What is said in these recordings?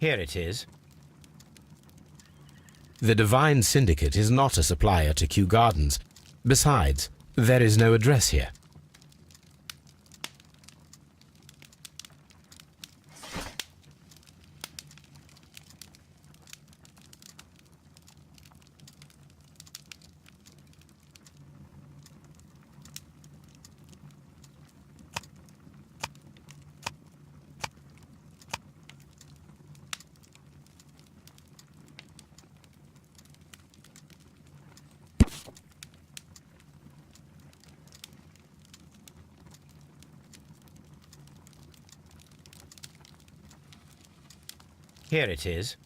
Here it is. The Divine Syndicate is not a supplier to Kew Gardens. Besides, there is no address here. Here it is.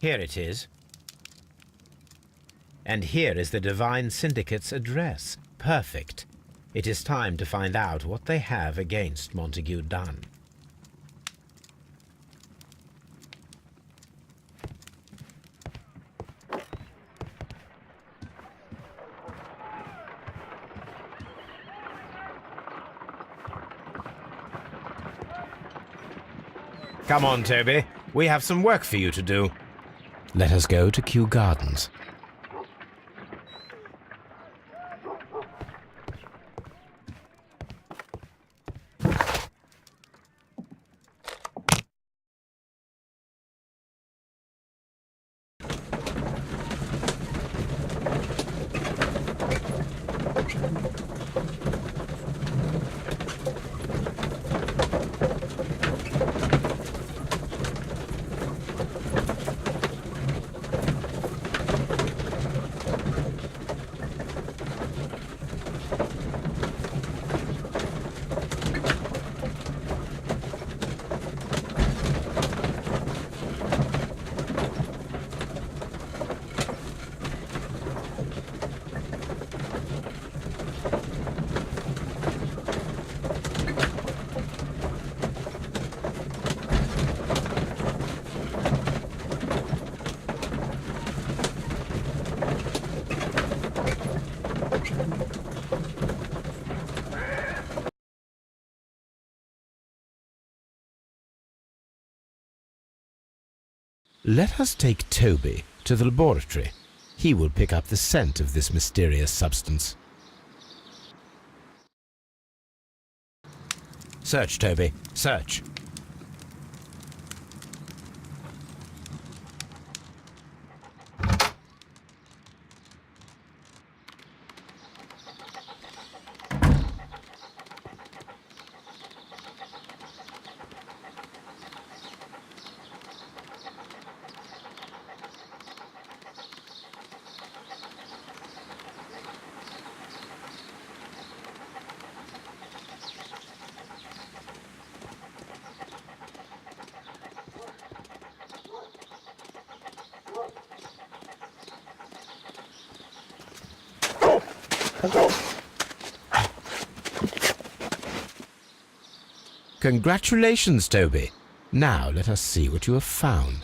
Here it is. And here is the Divine Syndicate's address. Perfect. It is time to find out what they have against Montague Dunn. Come on, Toby. We have some work for you to do. Let us go to Kew Gardens. Let us take Toby to the laboratory. He will pick up the scent of this mysterious substance. Search, Toby. Search. Congratulations, Toby. Now let us see what you have found.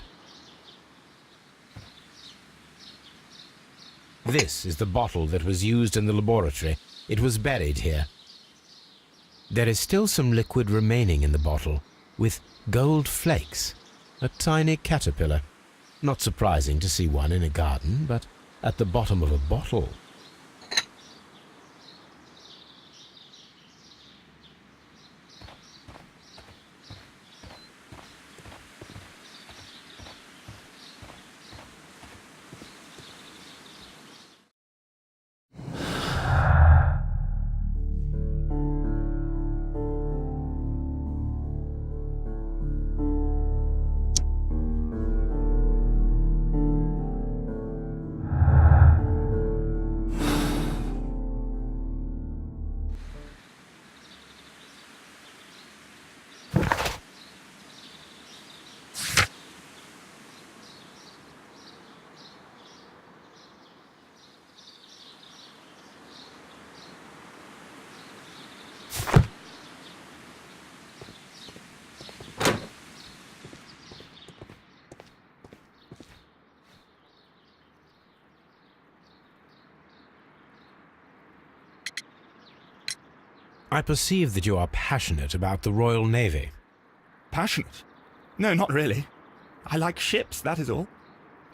This is the bottle that was used in the laboratory. It was buried here. There is still some liquid remaining in the bottle, with gold flakes, a tiny caterpillar. Not surprising to see one in a garden, but at the bottom of a bottle. I perceive that you are passionate about the Royal Navy. Passionate? No, not really. I like ships, that is all.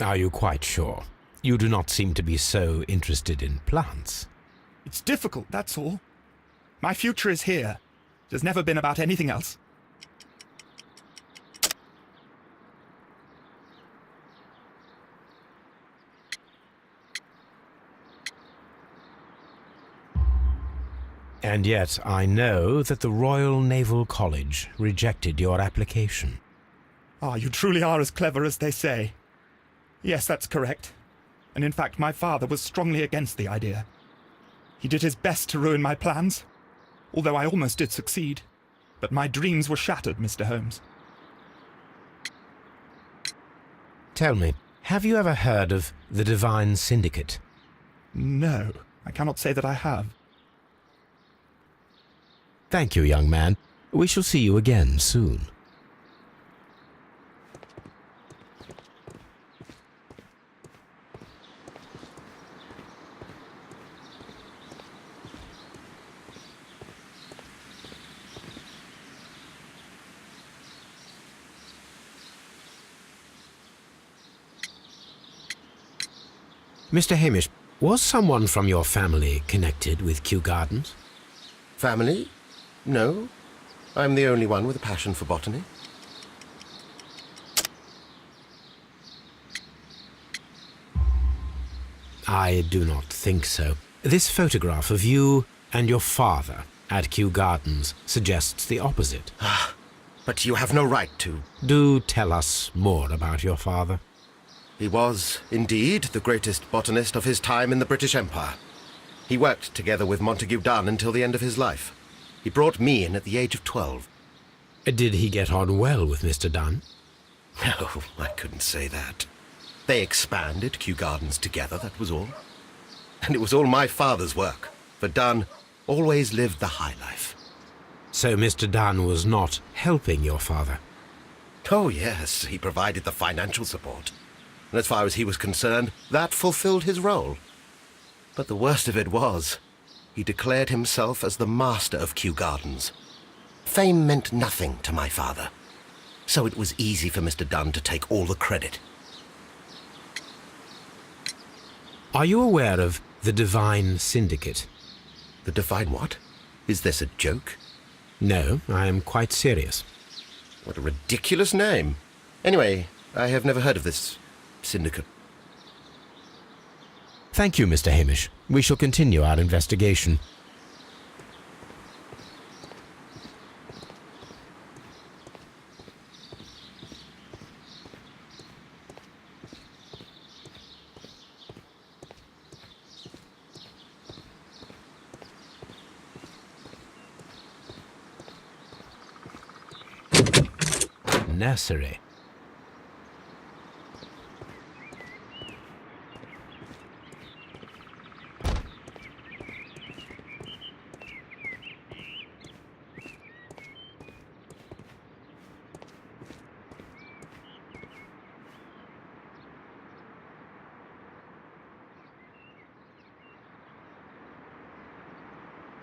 Are you quite sure? You do not seem to be so interested in plants. It's difficult, that's all. My future is here. It has never been about anything else. And yet I know that the Royal Naval College rejected your application. Ah, you truly are as clever as they say. Yes, that's correct. And in fact, my father was strongly against the idea. He did his best to ruin my plans, although I almost did succeed. But my dreams were shattered, Mr. Holmes. Tell me, have you ever heard of the Divine Syndicate? No, I cannot say that I have. Thank you, young man. We shall see you again soon. Mr. Hamish, was someone from your family connected with Kew Gardens? Family? No. I'm the only one with a passion for botany. I do not think so. This photograph of you and your father at Kew Gardens suggests the opposite. But you have no right to. Do tell us more about your father. He was, indeed, the greatest botanist of his time in the British Empire. He worked together with Montague Dunn until the end of his life. He brought me in at the age of 12. Did he get on well with Mr. Dunn? No, I couldn't say that. They expanded Kew Gardens together, that was all. And it was all my father's work, for Dunn always lived the high life. So Mr. Dunn was not helping your father? Oh, yes, he provided the financial support. And as far as he was concerned, that fulfilled his role. But the worst of it was, he declared himself as the master of Kew Gardens. Fame meant nothing to my father, so it was easy for Mr. Dunn to take all the credit. Are you aware of the Divine Syndicate? The Divine what? Is this a joke? No, I am quite serious. What a ridiculous name. Anyway, I have never heard of this syndicate. Thank you, Mr. Hamish. We shall continue our investigation. Nursery.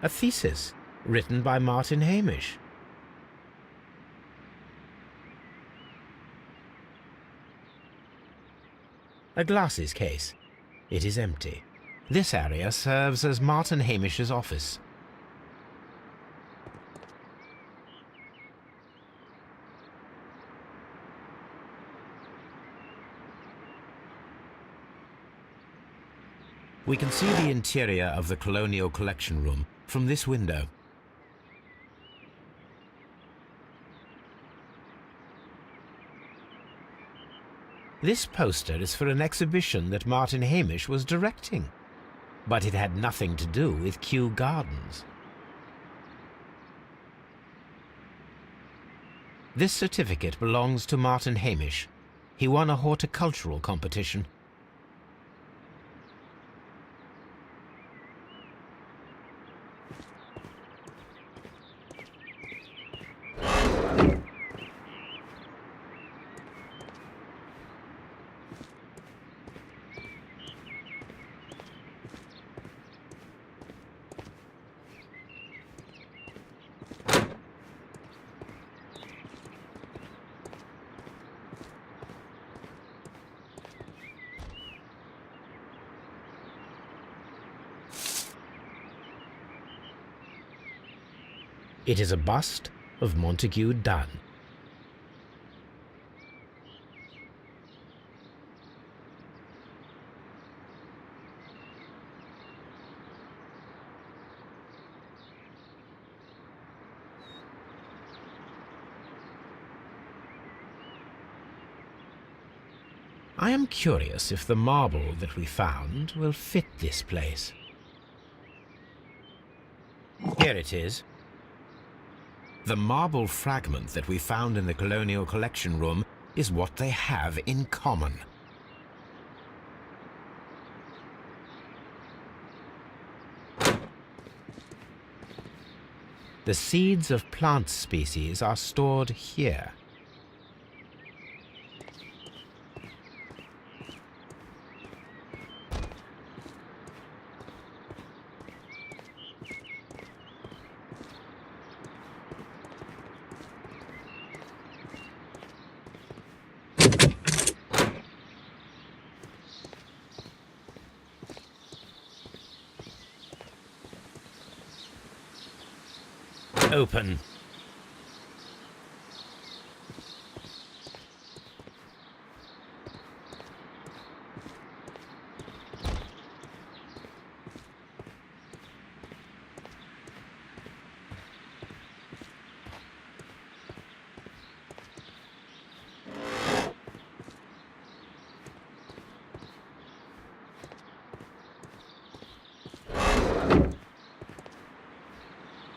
A thesis written by Martin Hamish. A glasses case. It is empty. This area serves as Martin Hamish's office. We can see the interior of the Colonial Collection Room from this window. This poster is for an exhibition that Martin Hamish was directing, but it had nothing to do with Kew Gardens. This certificate belongs to Martin Hamish. He won a horticultural competition. It is a bust of Montague Dunn. I am curious if the marble that we found will fit this place. Here it is. The marble fragment that we found in the Colonial Collection Room is what they have in common. The seeds of plant species are stored here. Open.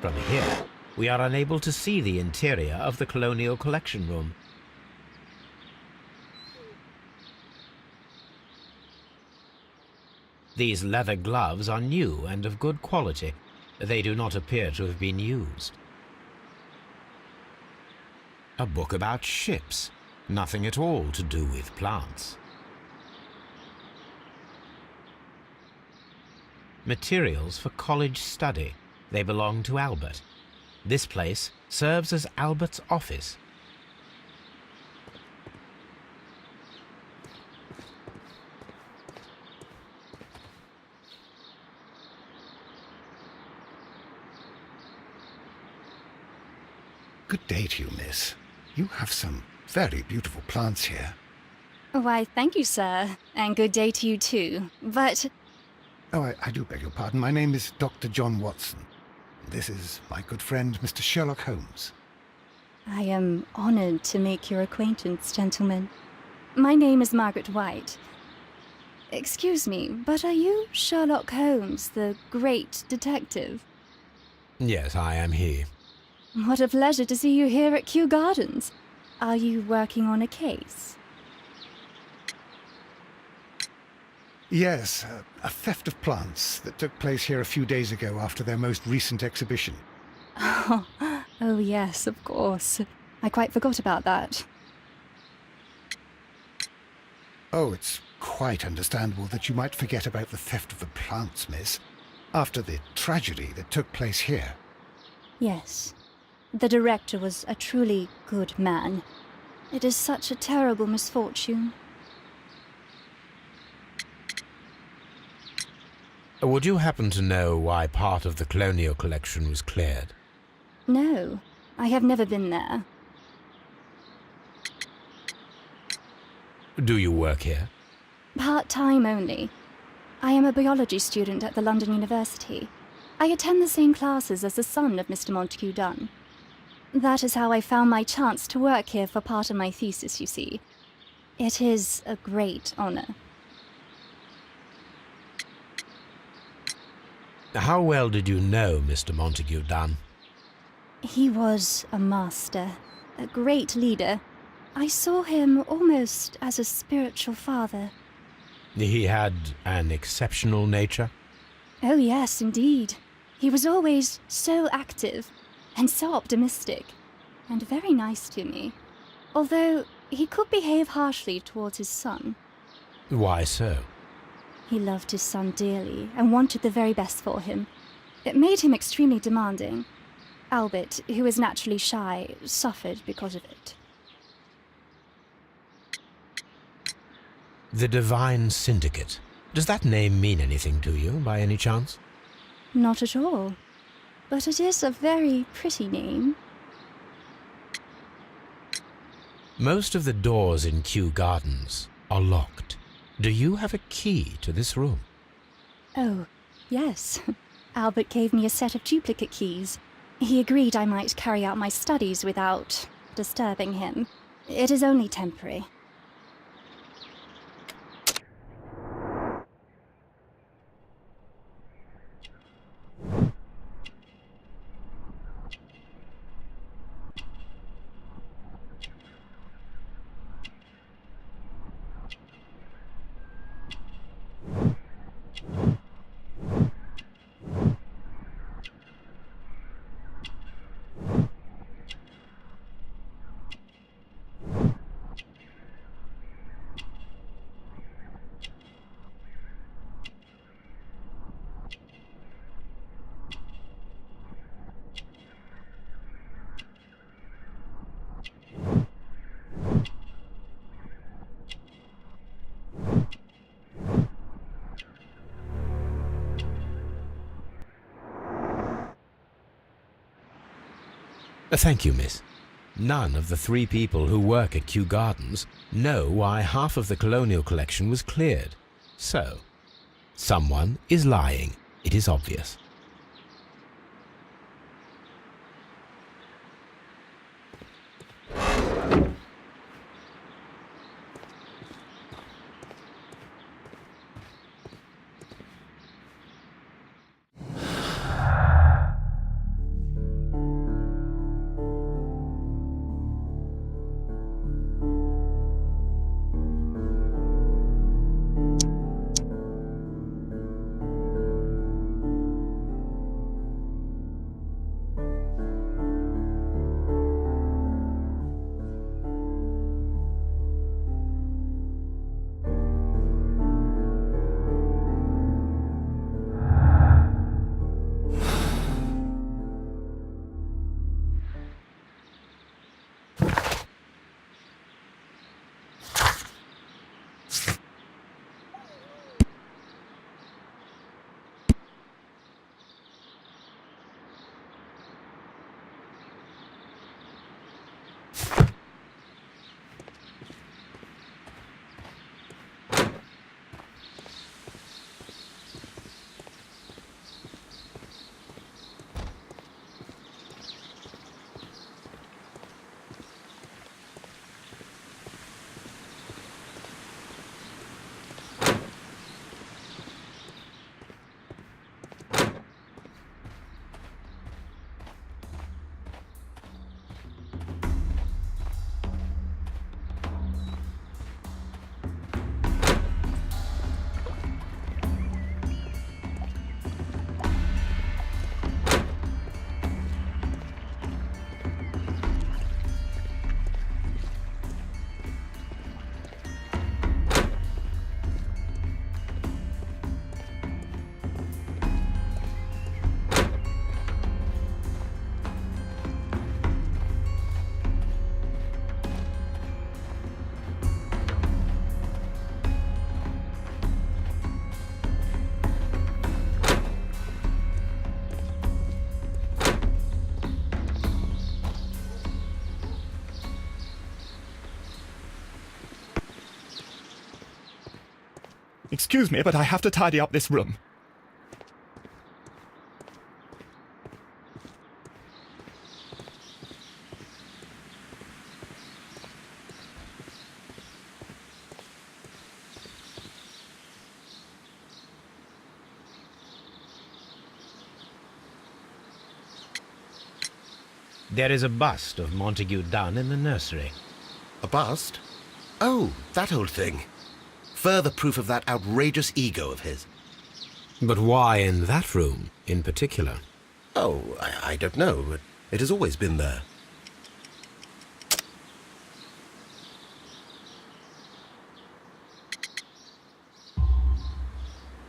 From here, we are unable to see the interior of the Colonial Collection Room. These leather gloves are new and of good quality. They do not appear to have been used. A book about ships, nothing at all to do with plants. Materials for college study. They belong to Albert. This place serves as Albert's office. Good day to you, miss. You have some very beautiful plants here. Why, thank you, sir. And good day to you, too. But... Oh, I do beg your pardon. My name is Dr. John Watson. This is my good friend, Mr. Sherlock Holmes. I am honored to make your acquaintance, gentlemen. My name is Margaret White. Excuse me, but are you Sherlock Holmes, the great detective? Yes, I am he. What a pleasure to see you here at Kew Gardens. Are you working on a case? Yes, a theft of plants that took place here a few days ago after their most recent exhibition. Oh yes, of course. I quite forgot about that. Oh, it's quite understandable that you might forget about the theft of the plants, miss, after the tragedy that took place here. Yes. The director was a truly good man. It is such a terrible misfortune. Would you happen to know why part of the Colonial Collection was cleared? No, I have never been there. Do you work here? Part-time only. I am a biology student at the London University. I attend the same classes as the son of Mr. Montague Dunn. That is how I found my chance to work here for part of my thesis, you see. It is a great honor. How well did you know Mr. Montague Dunn? He was a master, a great leader. I saw him almost as a spiritual father. He had an exceptional nature? Oh yes, indeed. He was always so active and so optimistic, and very nice to me. Although he could behave harshly towards his son. Why so? He loved his son dearly and wanted the very best for him. It made him extremely demanding. Albert, who is naturally shy, suffered because of it. The Divine Syndicate. Does that name mean anything to you, by any chance? Not at all. but it is a very pretty name. Most of the doors in Kew Gardens are locked. Do you have a key to this room? Oh, yes. Albert gave me a set of duplicate keys. He agreed I might carry out my studies without disturbing him. It is only temporary. Thank you, miss. None of the 3 people who work at Kew Gardens know why half of the colonial collection was cleared. So, someone is lying. It is obvious. Excuse me, but I have to tidy up this room. There is a bust of Montague Dunn in the nursery. A bust? Oh, that old thing. Further proof of that outrageous ego of his. But why in that room in particular? Oh, I don't know. It has always been there.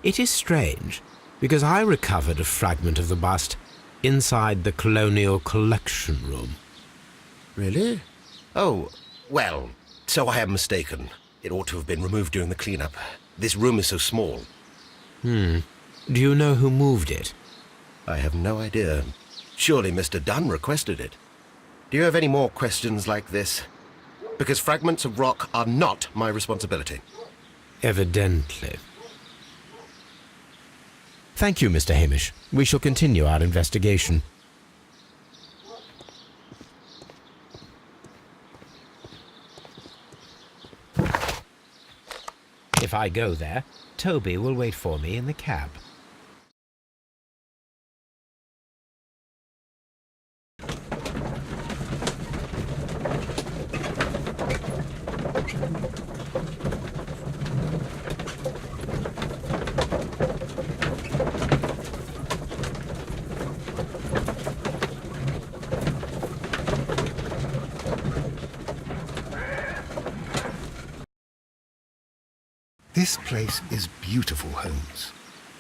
It is strange, because I recovered a fragment of the bust inside the Colonial Collection Room. Really? Oh, well, so I am mistaken. It ought to have been removed during the cleanup. This room is so small. Do you know who moved it? I have no idea. Surely Mr. Dunn requested it. Do you have any more questions like this? Because fragments of rock are not my responsibility. Evidently. Thank you, Mr. Hamish. We shall continue our investigation. If I go there, Toby will wait for me in the cab. This place is beautiful, Holmes.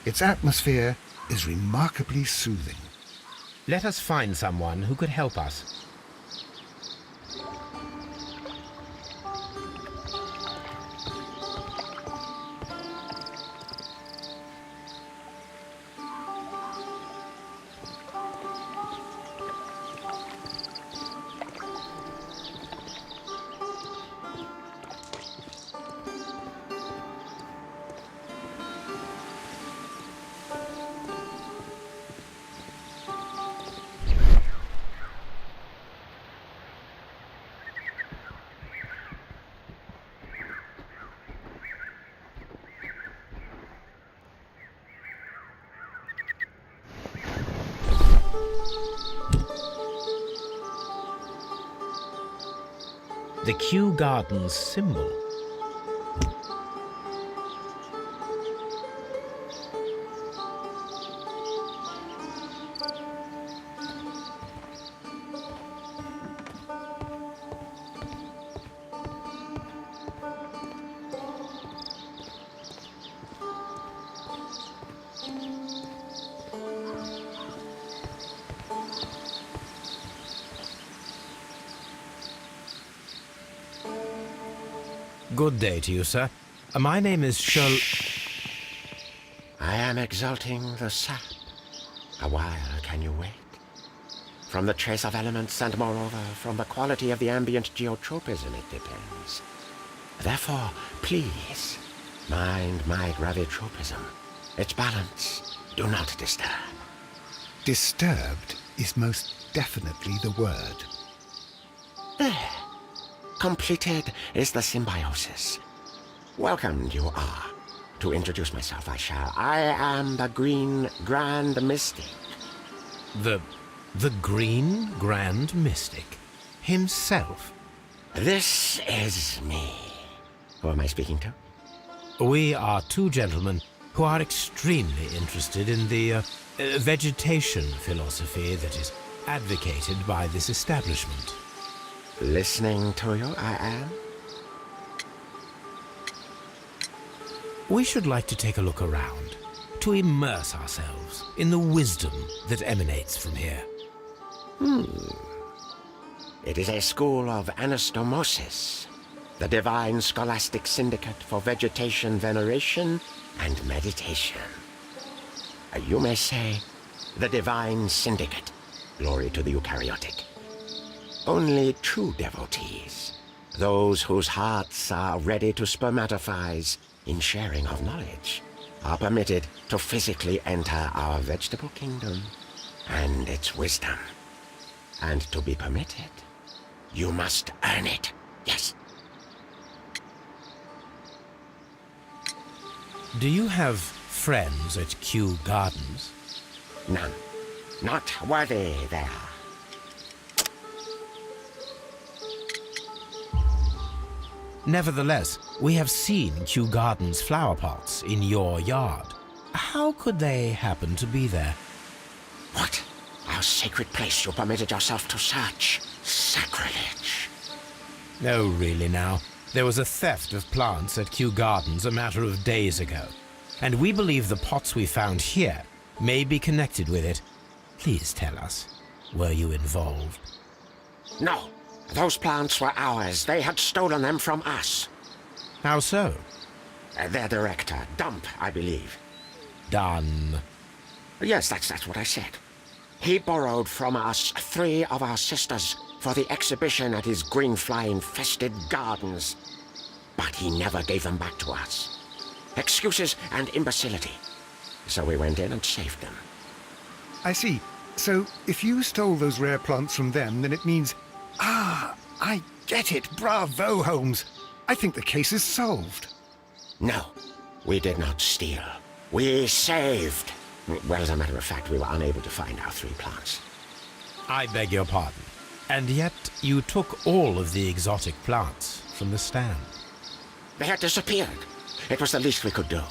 Its atmosphere is remarkably soothing. Let us find someone who could help us. The Kew Gardens symbol. Good day to you, sir. My name is Sherlock... I am exalting the sap. A while can you wait? From the trace of elements and moreover from the quality of the ambient geotropism it depends. Therefore, please, mind my gravitropism. Its balance, do not disturb. Disturbed is most definitely the word. There. Completed is the symbiosis. Welcomed you are. To introduce myself I shall. I am the Green Grand Mystic. The Green Grand Mystic himself. This is me. Who am I speaking to? We are two gentlemen who are extremely interested in the vegetation philosophy that is advocated by this establishment. Listening to you, I am. We should like to take a look around, to immerse ourselves in the wisdom that emanates from here. It is a school of anastomosis, the divine scholastic syndicate for vegetation veneration and meditation. You may say, the divine syndicate, glory to the eukaryotic. Only true devotees, those whose hearts are ready to spermatophize in sharing of knowledge, are permitted to physically enter our vegetable kingdom and its wisdom. And to be permitted, you must earn it, yes. Do you have friends at Kew Gardens? None. Not worthy they are. Nevertheless, we have seen Kew Gardens flower pots in your yard. How could they happen to be there? What? Our sacred place you permitted yourself to search? Sacrilege. No, really now. There was a theft of plants at Kew Gardens a matter of days ago, and we believe the pots we found here may be connected with it. Please tell us, were you involved? No. Those plants were ours. They had stolen them from us. How so? Their director, Dump, I believe. Done. Yes, that's what I said. He borrowed from us 3 of our sisters for the exhibition at his green fly-infested gardens. But he never gave them back to us. Excuses and imbecility. So we went in and saved them. I see. So, if you stole those rare plants from them, then it means... Ah, I get it. Bravo, Holmes. I think the case is solved. No, we did not steal. We saved. Well, as a matter of fact, we were unable to find our 3 plants. I beg your pardon. And yet you took all of the exotic plants from the stand. They had disappeared. It was the least we could do.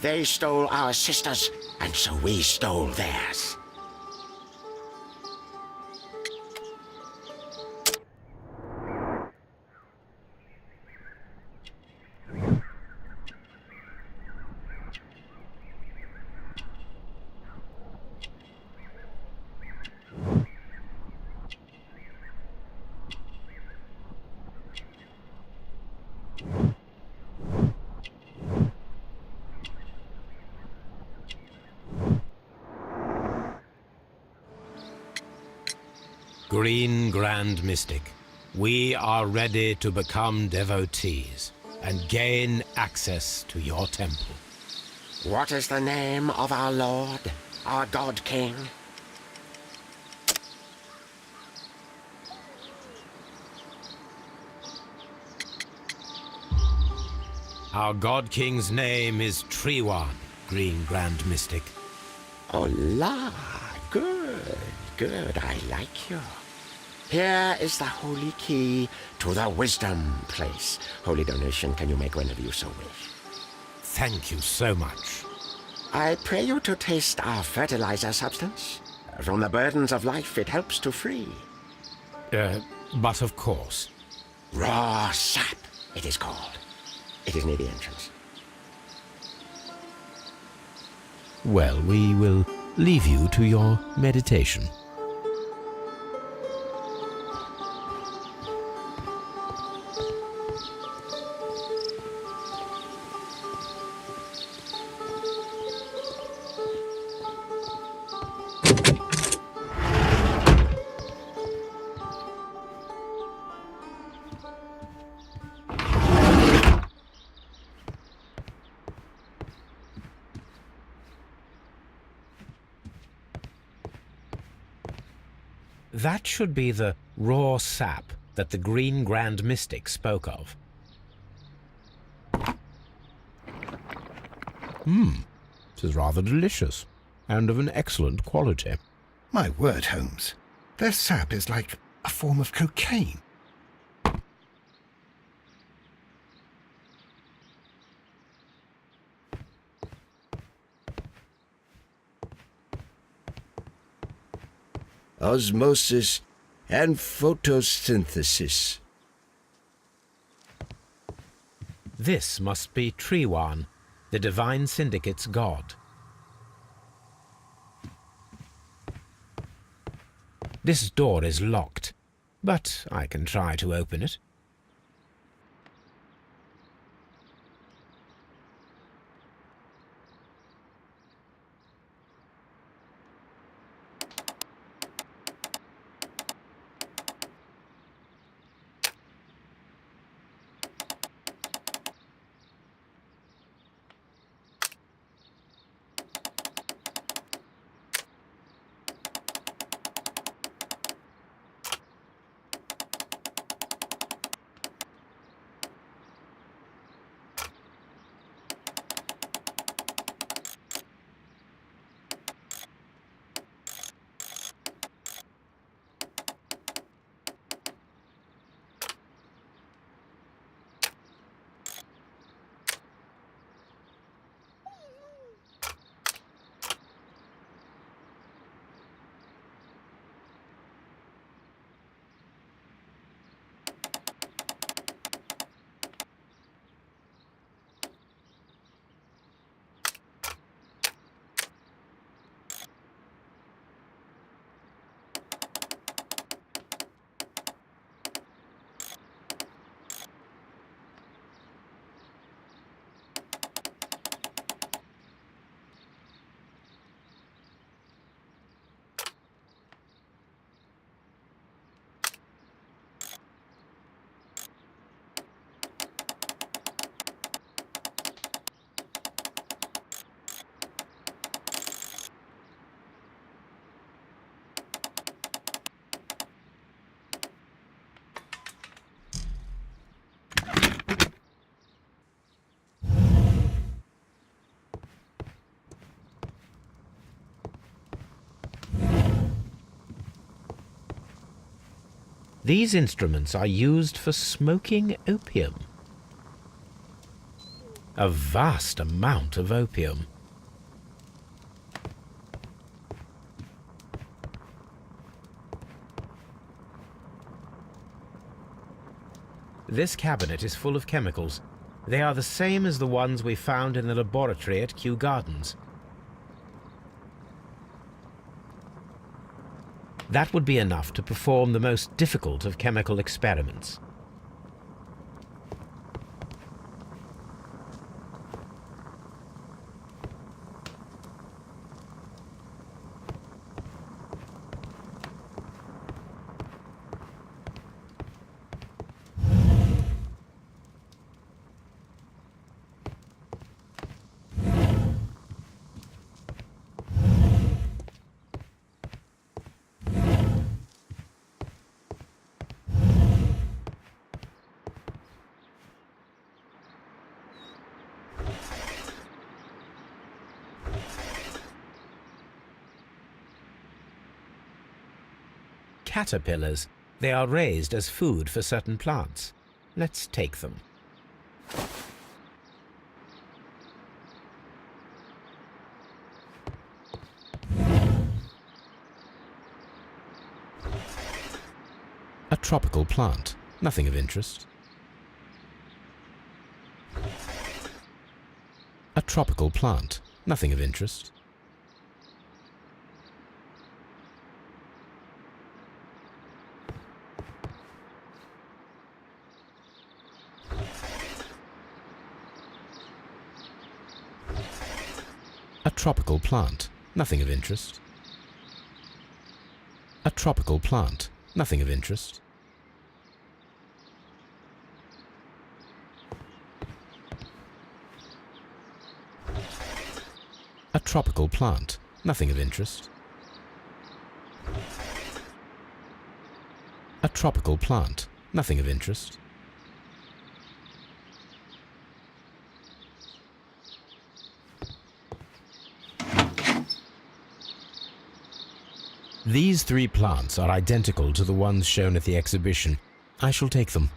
They stole our sisters, and so we stole theirs. Green Grand Mystic, we are ready to become devotees and gain access to your temple. What is the name of our Lord, our God King? Our God King's name is Treewan, Green Grand Mystic. Oh la, good, good, I like you. Here is the holy key to the wisdom place. Holy donation, can you make whenever you so wish? Thank you so much. I pray you to taste our fertilizer substance. From the burdens of life it helps to free. But of course. Raw sap, it is called. It is near the entrance. Well, we will leave you to your meditation. That should be the raw sap that the Green Grand Mystic spoke of. This is rather delicious, and of an excellent quality. My word, Holmes. Their sap is like a form of cocaine. Osmosis and photosynthesis. This must be Treewan, the Divine Syndicate's god. This door is locked, but I can try to open it. These instruments are used for smoking opium. A vast amount of opium. This cabinet is full of chemicals. They are the same as the ones we found in the laboratory at Kew Gardens. That would be enough to perform the most difficult of chemical experiments. Caterpillars. They are raised as food for certain plants. Let's take them. A tropical plant. Nothing of interest. A tropical plant. Nothing of interest. A tropical plant. Nothing of interest. A tropical plant. Nothing of interest. A tropical plant. Nothing of interest. A tropical plant. Nothing of interest. These three plants are identical to the ones shown at the exhibition. I shall take them.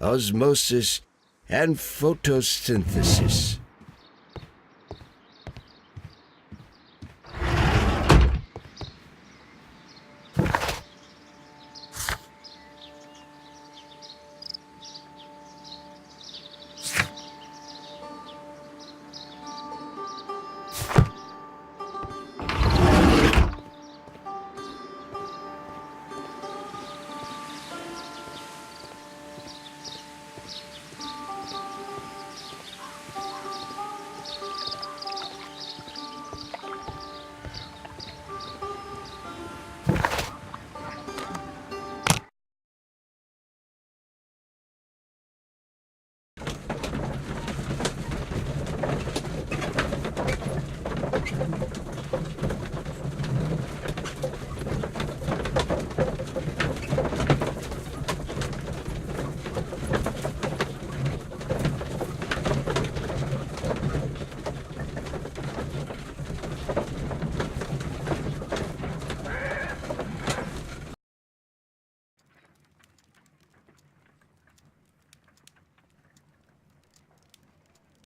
Osmosis and photosynthesis.